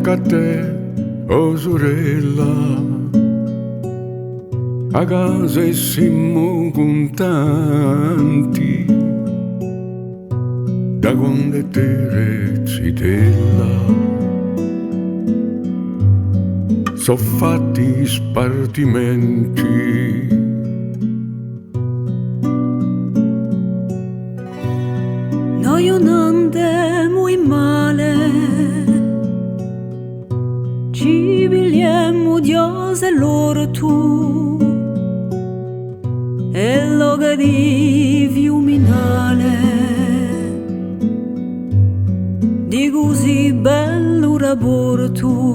tocca a te, oh sorella, a casa e siamo contanti da quando te recitella. So fatti spartimenti, noi non andiamo in male, ci pigliamo Dios e loro tu, e lo che di fiuminale, di così bello rapporto.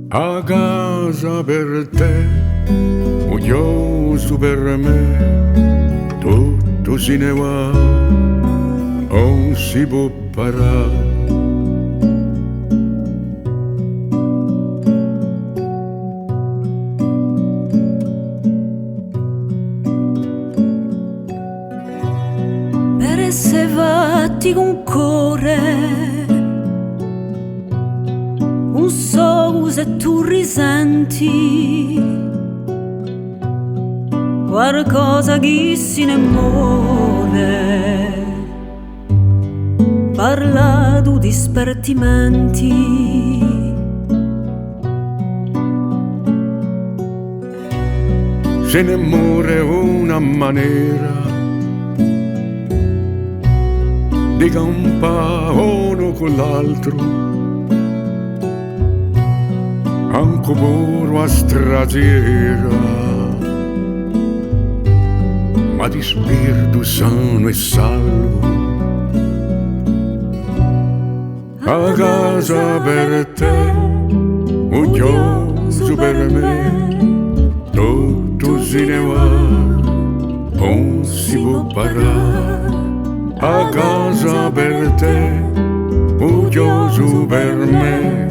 A casa per te, odioso per me, tutto se ne va, non si può parare. Per essere fatti con cuore, un so se tu risenti qualcosa che si ne muore, parlato di spartimenti, Se ne muore una maniera di campare uno con l'altro, anche pure a strasiera, ma di spirito sano e salvo. A casa per te, odioso per me, tutto se ne va, non si può parare. A casa per te, odioso per me,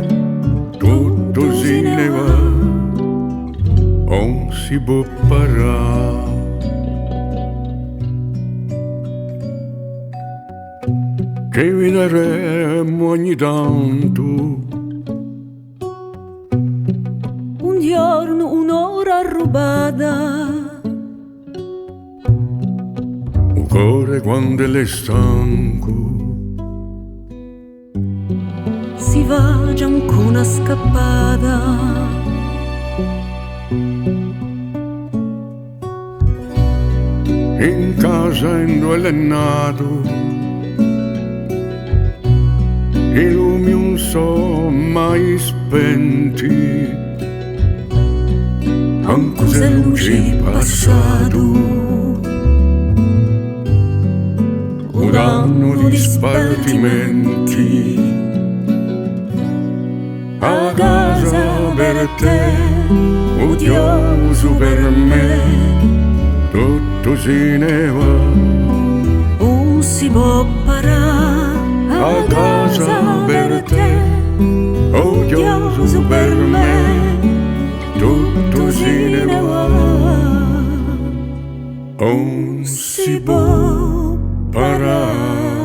tutto se ne va, non si può parare. Che vedremo ogni tanto, un giorno, un'ora rubata, un cuore quando è stanco, si va già con una scappata. in casa in dove è nato, i lumi non sono mai spenti, anche se luce è passato, un anno di spartimenti. A casa per te, odioso per me, tutto se ne va, Non si può parare. a casa per te, odioso per me, tutto se ne va, non si può parare.